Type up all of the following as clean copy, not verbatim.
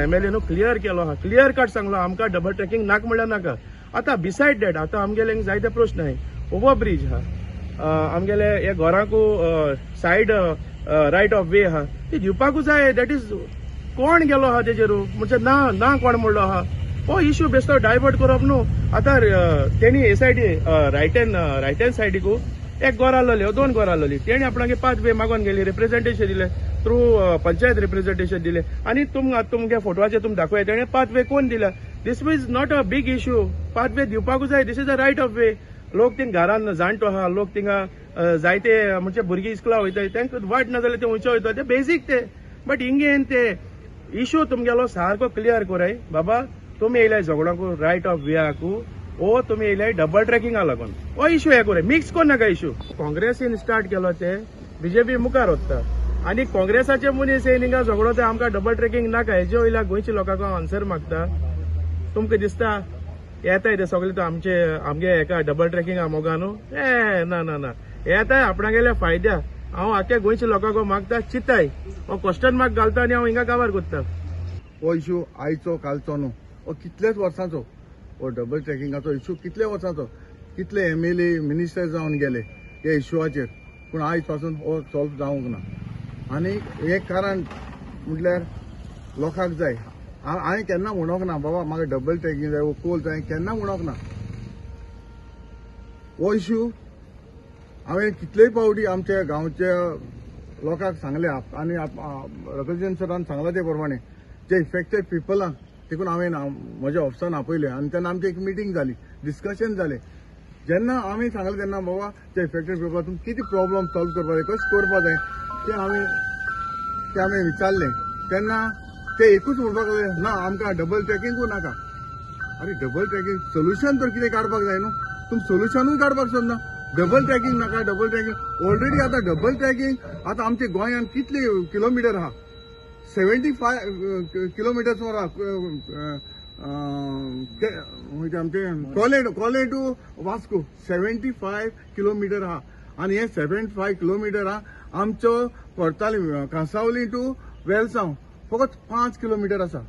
MLA no clear केलो आहा, clear cut सांगलो आमकां डबल ट्रॅकिंग नाक म्हणल्यार नाका. आतां बिसायड दॅट आतां आमगेले जायते प्रश्न आहाय. ओवर ब्रिज आहा, आमगेले हे घरांकू सायड रायट ऑफ वे आहा ती दिवपाकूच जाय. दॅट इज कोण गेलो आहा तेजेरू म्हणजे ना कोण म्हणलो आहा. हो इश्यू बेश्टो डायवर्ट करप न्हू. आतां तेणी हे सायडी रायट हँड सायडीकू एक गोर आसलोली, दोन गोर आसलोली, तेणी आपणागे 5 वे मागोन गेली, रिप्रेझेंटेशन दिले थ्रू पंचायत रिप्रेझेंटेशन दिले आनी तुमगे फोटवाचे तुम दाखोय तेणे 5 वे कोण दिला. This is not a big issue. 5 वे दिवपाकूच जाय. This is a right of way. लोक थिंग घरान जाणटो आहा, लोक थिंगा जायते म्हणजे भुरगीं इस्कुला वयताय तांकां वाट ना जाल्यार ते हुंयचे वयता, ते बेजीक ते. बट हिंगेन ते इश्यू तुमगेलो सारको क्लियर कोराय. बाबा तुम्ही येयलाय झगडोंकू रायट ऑफ वेयाकू ओ तुम्ही येयलाय डबल ट्रॅकिंगा लागून. हो इश्यू हे कोराय, मिक्स कोर नाका इश्यू. काँग्रेसीन स्टार्ट केलो ते BJP मुखार वता आनी काँग्रेसाचे मनीस येयन हिंगा झगडो ते आमकां डबल ट्रॅकिंग नाका हेजे वयल्या गोंयच्या लोकांक आन्सर मागता. तुमकां दिसता येताय ते सगळे तो आमगे एका डबल ट्रॅकिंगा मोगा न्हू. ना येताय आपणागेल्या फायद्या. हांव आख्या गोंयच्या लोकांक मागता चिताय हो क्वेश्चन मार्क घालता आनी हांव हिंगा काबार करता. हो इश्यू आयचो कालचो न्हू, हो कितलेच वर्सांचो. हो डबल ट्रॅकिंगाचो इश्यू कितले वर्सांचो. कितले MLA मिनिस्टर जावन गेले हे इश्यूआचेर, पूण आयज पासून हो सॉल्व जावंक ना. आनी एक कारण म्हटल्यार लोकांक जाय. हांवें केन्ना म्हणोंक ना बाबा म्हाका डबल ट्रॅकिंग जाय वो कोल जाय, केन्ना म्हणोंक ना. हो इश्यू हांवें कितलेय फावटी आमच्या गांवच्या लोकांक सांगले आनी रिप्रेझेंटेशनान सांगला ते प्रमाणे जे इफेक्टेड पिपलांक देखून हांवें म्हज्या ऑफिसान आपयले आनी तेन्ना आमची एक मिटींग जाली, डिस्कशन जालें. जेन्ना हांवें सांगलें तेन्ना बाबा ते इफेक्टेड पिपलाक तुमी कितें प्रॉब्लम सॉल्व करपा जाय, कशें करपा जाय ते हांवें विचारलें. तेन्ना ते एकूच म्हणपाक लागले ना आमकां डबल ट्रॅकिंगू नाका. अरे डबल ट्रॅकिंग सोल्युशन तर कितें काडपाक जाय न्हू. तुमी सोल्युशनूय काडपाक सोदना. डबल ट्रॅकिंग नाका. डबल ट्रॅकिंग ऑलरेडी आतां डबल ट्रॅकिंग आतां आमच्या गोंयांत कितले किलोमिटर आहा. 75 किलोमिटर्स वर आमचे कॉले टू वास्को 75 किलोमिटर आहा. आनी हे 75 किलोमिटर आमचो पडताली कांसावली टू वेलसांव फकत 5 किलोमिटर आसा.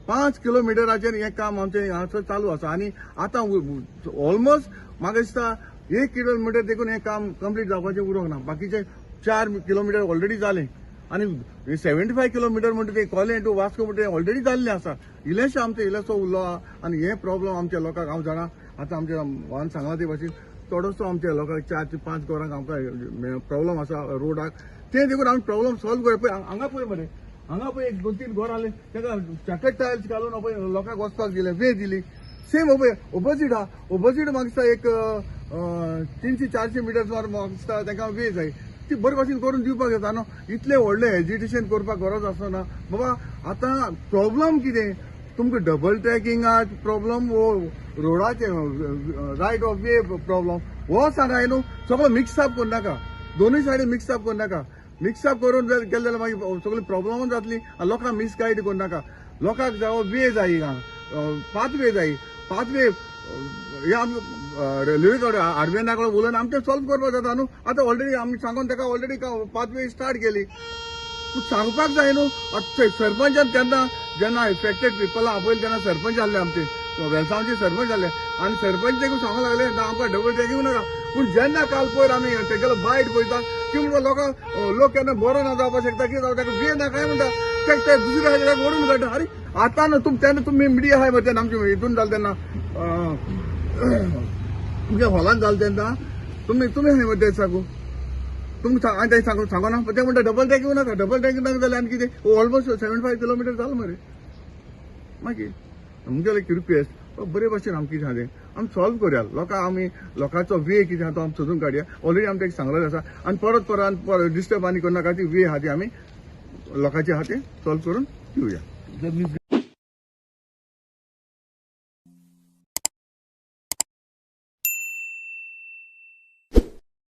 5 किलोमिटराचेर हें काम आमचें हांगासर चालू आसा. आनी आतां ऑलमोस्ट म्हाका दिसता 1 किलोमिटर देखून हें काम कंप्लीट जावपाचें उरोंक ना. बाकीचे 4 किलोमिटर ऑलरेडी जालें आनी 75 किलोमिटर म्हणटा ते कॉलें टू वास्को म्हणटा ते ऑलरेडी जाल्लें आसा. इल्लेशें आमचें इल्लोसो उरलो आहा आनी हे प्रॉब्लम आमच्या लोकांक हांव जाणा. आतां आमच्या वाहन सांगला ते भाशेन थोडोसो आमच्या लोकांक 4 ते 5 गोरांक आमकां प्रॉब्लम आसा रोडाक. ते देखून आमी प्रॉब्लम सॉल्व करप. पळय हांगा पळय मरे, हांगा पळय 1-2-3 गोर आसले ताका चॅकेट टायल्स घालून पळय लोकांक वचपाक दिले, वे दिली. सेम पळय ऑपोजीट आहा. ऑपोजीट म्हाका दिसता एक 300-400 मिटर्स वर म्हाका दिसता तांकां वे जाय. ती बरे भाशेन करून दिवपाक जाता न्हू. इतले व्हडले हेजिटेशन करपाक गरज आसना. बाबा आतां प्रॉब्लम कितें तुमकां डबल ट्रॅकिंगाक प्रॉब्लम वो रोडाचे रायट ऑफ वे प्रॉब्लम हो सांगाय न्हू. सगळो मिक्स अप करूं नाका. दोनूय सायडी मिक्स अप करूं नाका. मिक्स अप करून गेले जाल्यार मागीर सगळी प्रॉब्लम जातली आनी लोकांक मिसगायड करूं नाका. लोकांक जावो वे जाय, पाथवे जाय. पाथवे हे आमी रेल्वे कडेन हाडवे नाका उलोवन आमचें सॉल्व करपाक जाता न्हू. आतां ऑलरेडी आमी सांगून ताका ऑलरेडी पाथवे स्टार्ट केली. पूण सांगपाक जाय न्हू. सरपंचान तेन्ना जेन्ना इफेक्टेड पिपलां आपयले तेन्ना सरपंच जाल्ले आमचे वेलसांवचे सरपंच जाल्ले आनी सरपंच देखून सांगूंक लागले ना आमकां डबल ट्रॅकिंग नाका. पूण जेन्ना काल पयर आमी तेगेलो बायट पळयता ती म्हणटा लोक केन्ना बरो ना जावपाक शकता, कितें जावं ताका वे नाका म्हणटा ते दुसऱ्या हाजेर ओडून काडटा. अरे आतां न्हू तेन्ना तुमी मिडिया आहाय मरे तेन्ना आमचे हितून जालें तेन्ना तुमच्या हॉलान जालें तेन्ना तुमी आहाय मरे ते सांगू तुमकां हांवें सांगना. ते म्हणटा डबल ट्रॅकिंग नाका. डबल ट्रॅकिंग नाका जाल्यार आनी कितें ऑलमोस्ट 75 किलोमिटर जालें मरे. मागीर आमगेले रिक्वेस्ट बरे भाशेन आमी कितें आहा तें आमी सॉल्व करया. लोकांचो वे कितें आहा तो आमी सोदून काडया. ऑलरेडी आमकां सांगलेलें आसा आनी परत डिस्टर्ब आनी करनाका. ती वे आहा ती आमी लोकांचे आहा ते सॉल्व करून दिवया.